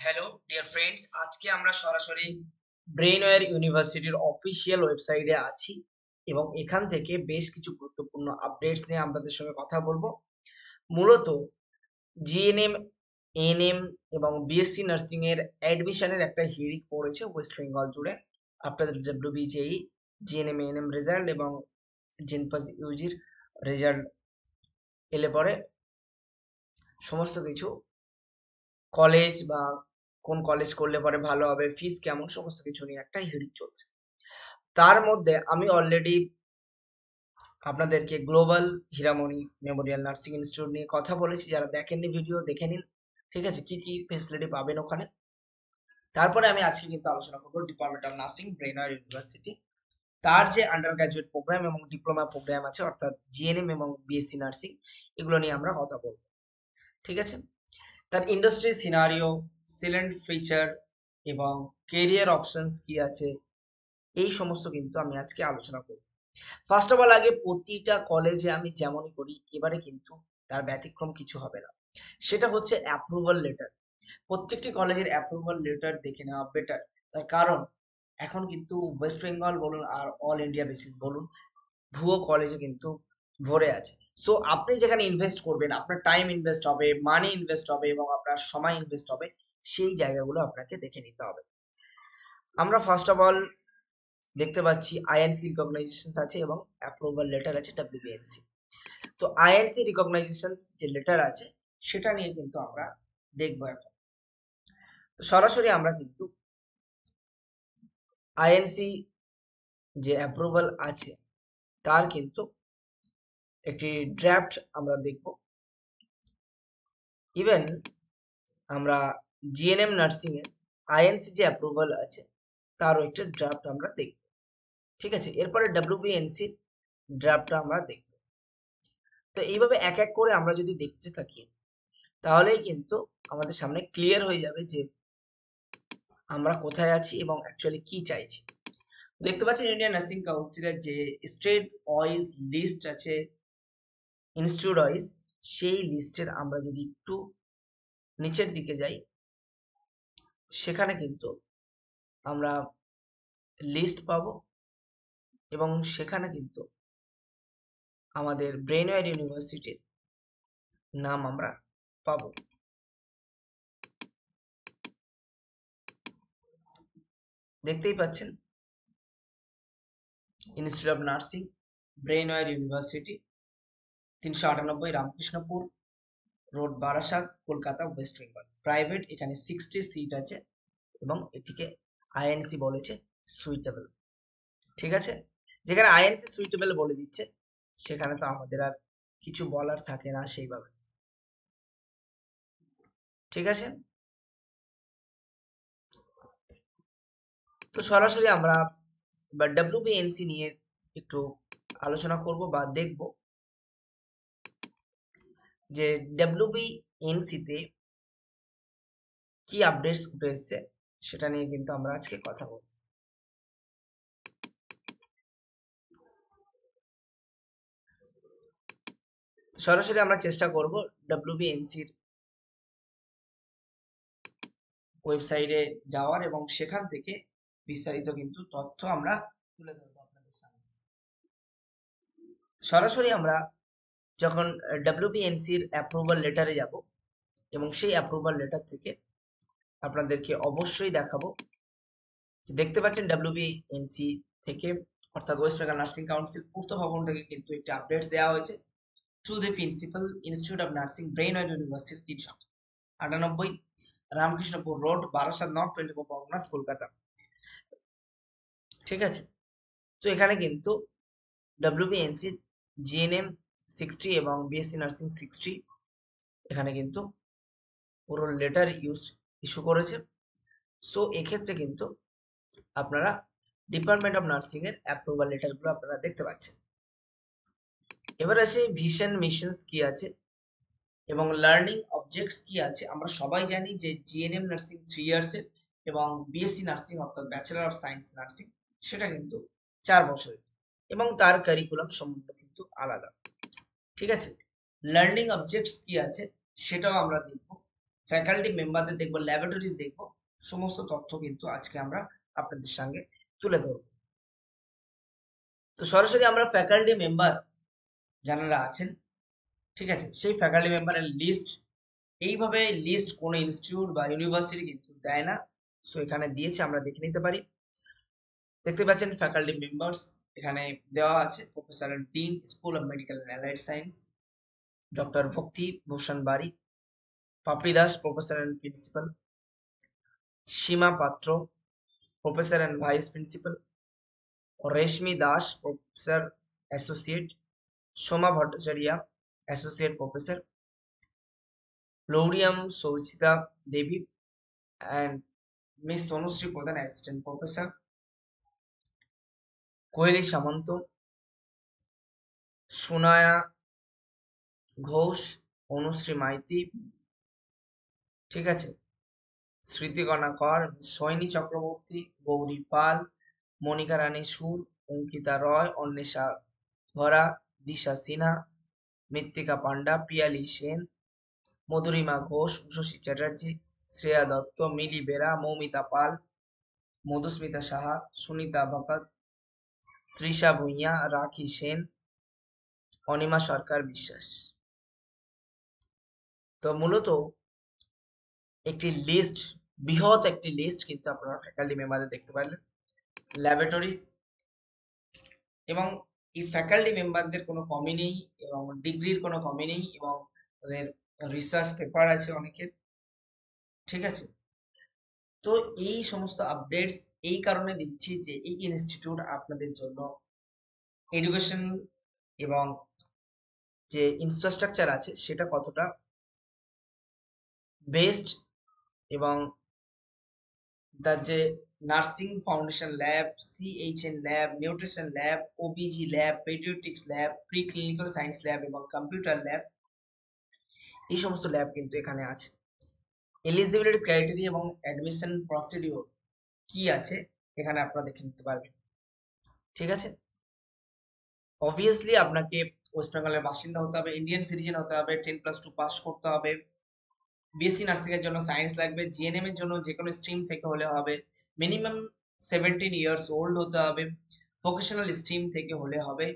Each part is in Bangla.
হ্যালো ডিয়ার ফ্রেন্ডস, আজকে আমরা সরাসরি ব্রেইনওয়্যার ইউনিভার্সিটির অফিসিয়াল ওয়েবসাইটে আছি এবং এখান থেকে বেশ কিছু গুরুত্বপূর্ণ আপডেটস নিয়ে আপনাদের সঙ্গে কথা বলবো। মূলত জিএনএম, এএনএম এবং বিএসসি নার্সিং এর অ্যাডমিশনের একটা হিড়িক পড়েছে ওয়েস্ট বেঙ্গল জুড়ে। আপনাদের ডব্লিউবিজেই, জিএনএম, এএনএম রেজাল্ট এবং জেনপাস ইউজির রেজাল্ট এলে পরে সমস্ত কিছু কলেজ বা কোন কলেজ করলে পরে ভালো হবে, ফিস কেমন, সমস্ত কিছু নিয়ে একটা হিড়িক চলছে। তার মধ্যে আমি অলরেডি আপনাদেরকে global Hiramoni Memorial nursing institute নিয়ে কথা বলেছি। যারা দেখেননি ভিডিও দেখে নিন, ঠিক আছে, কি কি ফেসিলিটি পাবেন ওখানে। তারপরে আমি আজকে কিন্তু আলোচনা করবো department of Nursing, Brainware university, তার যে আন্ডার গ্রাজুয়েট প্রোগ্রাম এবং ডিপ্লোমা প্রোগ্রাম আছে, অর্থাৎ জিএনএম এবং বিএসসি নার্সিং, এগুলো নিয়ে আমরা কথা বলবো, ঠিক আছে। তার ইন্ডাস্ট্রি সিনারিও, সিলেন্ট ফিচার এবং কেরিয়ার অপশনস কি আছে, এই সমস্ত কিন্তু আমি আজকে আলোচনা করব। ফার্স্ট অফ অল, আগে প্রতিটা কলেজে আমি যেমনই করি, এবারে কিন্তু তার ব্যতিক্রম কিছু হবে না। সেটা হচ্ছে অ্যাপ্রুভাল লেটার। প্রত্যেকটি কলেজের অ্যাপ্রুভাল লেটার দেখে নেওয়া বেটার। তার কারণ এখন কিন্তু ওয়েস্ট বেঙ্গল বলুন আর অল ইন্ডিয়া বেসিস বলুন, ভুয়ো কলেজে কিন্তু ভরে আছে। সো আপনি যেখানে ইনভেস্ট করবেন, আপনার টাইম ইনভেস্ট হবে, মানি ইনভেস্ট হবে এবং আপনার সময় ইনভেস্ট হবে, সেই জায়গাগুলো আপনাকে দেখে নিতে হবে। আমরা ফার্স্ট অফ অল দেখতে পাচ্ছি আইএনসি রিকগনাইজেশন আছে এবং অ্যাপ্রুভাল লেটার আছে ডব্লিউবিএনসি। তো আইএনসি রিকগনাইজেশন যে লেটার আছে সেটা নিয়ে কিন্তু আমরা দেখবো এখন। তো সরাসরি আমরা কিন্তু আইএনসি যে অ্যাপ্রুভাল আছে তার কিন্তু একটি ড্রাফট আমরা দেখব। ইভেন আমরা জিএনএম নার্সিং এর আইএনসি যে অ্যাপ্রুভাল আছে তারও একটা ড্রাফট আমরা দেখব, ঠিক আছে। এরপরে ডব্লিউবিএনসির ড্রাফটটা আমরা দেখব। তো এইভাবে এক এক করে আমরা যদি দেখতে থাকি, তাহলেই কিন্তু আমাদের সামনে ক্লিয়ার হয়ে যাবে যে আমরা কোথায় আছি এবং অ্যাকচুয়ালি কি চাইছি। দেখতে পাচ্ছেন ইন্ডিয়ান নার্সিং কাউন্সিলের যে স্টেট ওয়াইজ লিস্ট আছে, ইনস্টিটিউট ওয়াইজ, সেই লিস্টের আমরা যদি একটু নিচের দিকে যাই, সেখানে কিন্তু আমরা লিস্ট পাবো এবং সেখানে কিন্তু আমাদের ব্রেইনওয়্যার ইউনিভার্সিটির নাম আমরা পাবো। দেখতেই পাচ্ছেন Institute of Nursing, Brainware University, 398 Ramkrishnapur Road, Barasat, Kolkata, West Bengal. Private, এখানে 60 সিট আছে এবং এটিকে আইএনসি বলেছে সুইটেবল, ঠিক আছে। যেখানে আইএনসি সুইটেবল বলে দিচ্ছে, সেখানে তো আমাদের আর কিছু বলার থাকে না সেইভাবে, ঠিক আছে। তো সরাসরি আমরা এবার ডব্লিউবিএনসি নিয়ে একটু আলোচনা করব বা দেখব যে ডব্লিউবিএনসি তে কি আপডেটস উঠে এসছে, সেটা নিয়ে কিন্তু আমরা আজকে কথা বলবো। সরাসরি আমরা চেষ্টা করব ডব্লিউবিএনসির ওয়েবসাইটে যাওয়ার এবং সেখান থেকে বিস্তারিত কিন্তু তথ্য আমরা তুলে ধরবো আপনাদের সামনে। সরাসরি আমরা যখন ডব্লিউবিএনসির অ্যাপ্রুভাল লেটারে যাব এবং সেই অ্যাপ্রুভাল লেটার থেকে আপনাদেরকে অবশ্যই দেখাবো যে দেখতে পাচ্ছেন ডব্লিউবিএনসি থেকে, অর্থাৎ ওয়েস্ট বেঙ্গল নার্সিং কাউন্সিল পূর্ত ভবন থেকে কিন্তু একটি আপডেটস দেওয়া হয়েছে। To the principal, Institute of Nursing, Brainware University, 398 Ramkrishnapur Road, Barasat north, 24 Parganas, Kolkata, ঠিক আছে। তো এখানে কিন্তু ডব্লিউবিএনসি জিএনএম 60 এবং বিএসসি নার্সিং 60 এখানে কিন্তু পুরো লেটার ইস্যু করেছে। সো এক্ষেত্রে কিন্তু আপনারা ডিপার্টমেন্ট অফ নার্সিং এর অ্যাপ্রুভাল লেটারগুলো আপনারা দেখতে পাচ্ছেন। এবার আসে ভিশন মিশনস কি আছে এবং লার্নিং অবজেক্টস কি আছে। আমরা সবাই জানি যে জিএনএম নার্সিং 3 ইয়ার্সের এবং বিএসসি নার্সিং অর্থাৎ ব্যাচেলর অফ সায়েন্স নার্সিং সেটা কিন্তু 4 বছরের এবং তার কারিকুলাম সম্পূর্ণ কিন্তু আলাদা, ঠিক আছে। লার্নিং অবজেক্টস কি আছে সেটাও আমরা দেখব। ফ্যাকাল্টি মেম্বারদের দেখবো, ল্যাবরেটরিজ দেখবো, সমস্ত তথ্য কিন্তু আজকে আমরা আপনাদের সঙ্গে তুলে ধরবো। তো সরাসরি আমরা ফ্যাকাল্টি মেম্বার যারা আছেন, ঠিক আছে, সেই ফ্যাকাল্টি মেম্বারের লিস্ট, এইভাবে লিস্ট কোনো ইনস্টিটিউট বা ইউনিভার্সিটি কিন্তু দেয় না। সো এখানে দিয়েছে, আমরা দেখে নিতে পারি। দেখতে পাচ্ছেন ফ্যাকাল্টি মেম্বার্স এখানে দেওয়া আছে। Professor and dean, school of medical and allied science, doctor Bhakti Bhushan Bari, Papri Das, professor and principal, Sima Patra, professor and vice principal, Reshmi Das, professor associate, Soma Bhattacharya, associate professor, Lauriam Souchita Devi and Miss Sonusri Pradhan, Assistant Professor, Koyeli Samanta, Sunaya Ghosh, Anushree Maiti, ঠিক আছে, স্মৃতিকণা কর, সৈনী চক্রবর্তী, গৌরী পাল, মনিকা রানী সুর, অঙ্কিতা রয়, অন্বেষা ঘরা, দিশা সিনহা, মৃত্তিকা পান্ডা, পিয়ালি সেন, মধুরিমা ঘোষ, উষসী চ্যাটার্জি, শ্রেয়া দত্ত, মিলি বেরা, মৌমিতা পাল, মধুস্মিতা সাহা, সুনিতা ভকত, তৃষা ভূঁইয়া, রাখি সেন, অনিমা সরকার বিশ্বাস। তো মূলত একটি লিস্ট, বৃহৎ একটি লিস্ট কিন্তু আপনারা ফ্যাকাল্টি মেম্বারদের দেখতে পারলেন, ল্যাবরেটরিজ, এবং এই ফ্যাকাল্টি মেম্বারদের কোনো কমি নেই এবং ডিগ্রির কোনো কমি নেই, এবং তাদের রিসার্চ পেপার আছে অনেকের, ঠিক আছে। তো এই সমস্ত আপডেটস এই কারণে দিচ্ছি যে এই ইনস্টিটিউট আপনাদের জন্য এডুকেশন এবং যে ইনফ্রাস্ট্রাকচার আছে সেটা কতটা বেস্ট, এবং তার যে nursing foundation lab, CHN lab, nutrition lab, OBG lab, paediatrics lab, pre clinical science lab এবং কম্পিউটার ল্যাব, এই সমস্ত ল্যাব কিন্তু এখানে আছে। এলিজিবিলিটি ক্রাইটেরিয়া এবং অ্যাডমিশন প্রসিডিওর কি আছে এখানে আপনারা দেখে নিতে পারবেন, ঠিক আছে। অবভিয়াসলি আপনাকে ওয়েস্ট বেঙ্গলের বাসিন্দা হতে হবে, ইন্ডিয়ান সিটিজেন হতে হবে, 10+2 পাস করতে হবে, বিএসসি নার্সিং এর জন্য সায়েন্স লাগবে, জিএনএম এর জন্য যে কোনো স্ট্রিম থেকে হলে হবে, মিনিমাম 17 ইয়ার্স ওল্ড হতে হবে, ভোকেশনাল স্ট্রিম থেকে হলে হবে,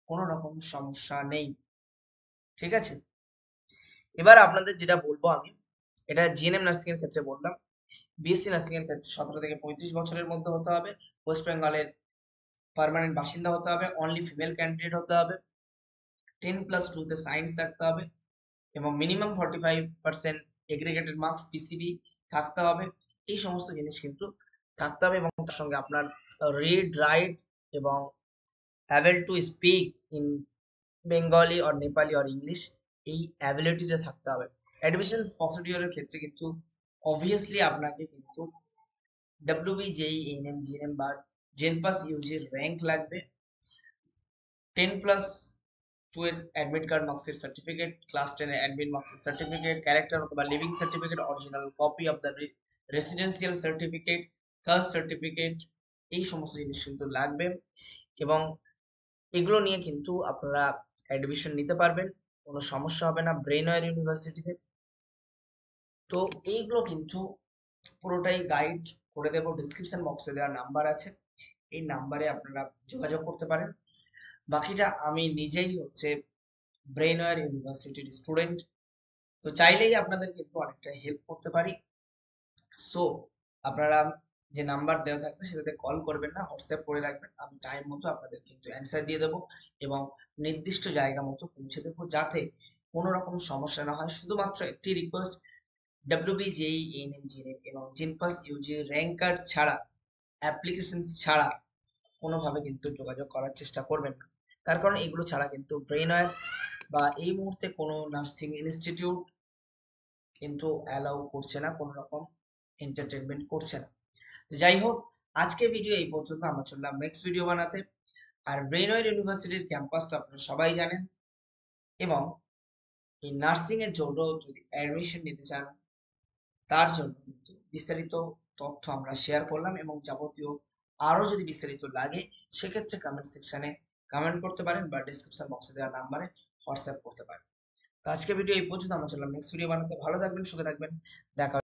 কোনো রকম সমস্যা নেই, ঠিক আছে। এবার আপনাদের যেটা বলবো আমি, এটা জিএনএম নার্সিং এর ক্ষেত্রে বললাম। বিএসসি নার্সিং এর ক্ষেত্রে 17 থেকে 35 বছরের মধ্যে হতে হবে, ওয়েস্ট বেঙ্গলের পার্মানেন্ট বাসিন্দা হতে হবে, অনলি ফিমেল ক্যান্ডিডেট হতে হবে, 10+2 তে সায়েন্স থাকতে হবে, এবং মিনিমাম 45% এগ্রিগেটেড মার্কস পিসিবি থাকতে হবে। এই সমস্ত জিনিস কিন্তু থাকতে হবে, এবং তার সঙ্গে আপনার রিড, রাইট এবং able to speak in Bengali or Nepali or English, এই অ্যাবিলিটিটা থাকতে হবে। অ্যাডমিশন প্রসিডিওরের ক্ষেত্রে কিন্তু অবভিয়াসলি আপনাকে কিন্তু ডাব্লিউবি, জেই, এএনএম, জিএনএম বা জেনপাস ইউজির র্যাঙ্ক লাগবে, 10+2 এর অ্যাডমিট কার্ড মার্কসের সার্টিফিকেট, ক্লাস 10 এর অ্যাডমিট মার্কসের সার্টিফিকেট, ক্যারেক্টার অথবা living certificate, original copy of the residential certificate, caste certificate, এই সমস্ত জিনিস কিন্তু লাগবে, এবং এগুলো নিয়ে কিন্তু আপনারা অ্যাডমিশন নিতে পারবেন, কোনো সমস্যা হবে না ব্রেনওয়্যার ইউনিভার্সিটিতে। তো এইগুলো কিন্তু পুরোটাই গাইড করে দেবো, ডিসক্রিপশন বক্সে দেওয়া নাম্বার আছে, এই নাম্বারে আপনারা যোগাযোগ করতে পারেন। বাকিটা আমি নিজেই হচ্ছে ব্রেনওয়্যার ইউনিভার্সিটির স্টুডেন্ট, তো চাইলেই আপনাদের কিন্তু অনেকটা হেল্প করতে পারি। সো আপনারা যে নাম্বার দেওয়া থাকবে সেটাতে কল করবেন না, হোয়াটসঅ্যাপ করে রাখবেন, আমি টাইম মতো আপনাদের কিন্তু অ্যান্সার দিয়ে দেবো এবং নির্দিষ্ট জায়গা মতো পৌঁছে দেবো, যাতে কোনো রকম সমস্যা না হয়। শুধুমাত্র একটি রিকোয়েস্ট, ডাব্লিউবি, জেই, এএনএম, জিএনএম এবং জিনপাস ইউজি র্যাঙ্ক কার্ড ছাড়া, অ্যাপ্লিকেশন ছাড়া কোনোভাবে কিন্তু যোগাযোগ করার চেষ্টা করবেন না, তার কারণ এগুলো ছাড়া কিন্তু ব্রেনওয়্যার বা এই মুহূর্তে কোনো নার্সিং ইনস্টিটিউট কিন্তু অ্যালাউ করছে না, কোনো রকম এন্টারটেনমেন্ট করছে না। তো যাই হোক, আজকে ভিডিও এই পর্যন্ত, আমরা চললাম নেক্সট ভিডিও বানাতে। আর ব্রেনওয়্যার ইউনিভার্সিটির ক্যাম্পাস তো আপনারা সবাই জানেন, এবং এই নার্সিং এর জন্য যদি অ্যাডমিশন নিতে চান তার জন্য কিন্তু বিস্তারিত তথ্য আমরা শেয়ার করলাম, এবং যাবতীয় আরো যদি বিস্তারিত লাগে সেক্ষেত্রে কমেন্ট সেকশনে কমেন্ট করতে পারেন বা ডিসক্রিপশন বক্সে দেওয়া নাম্বারে হোয়াটসঅ্যাপ করতে পারেন। তো আজকে ভিডিও এই পর্যন্ত। আমরা চললাম নেক্সট ভিডিও বানাতে। ভালো থাকবেন, সুখে থাকবেন। দেখা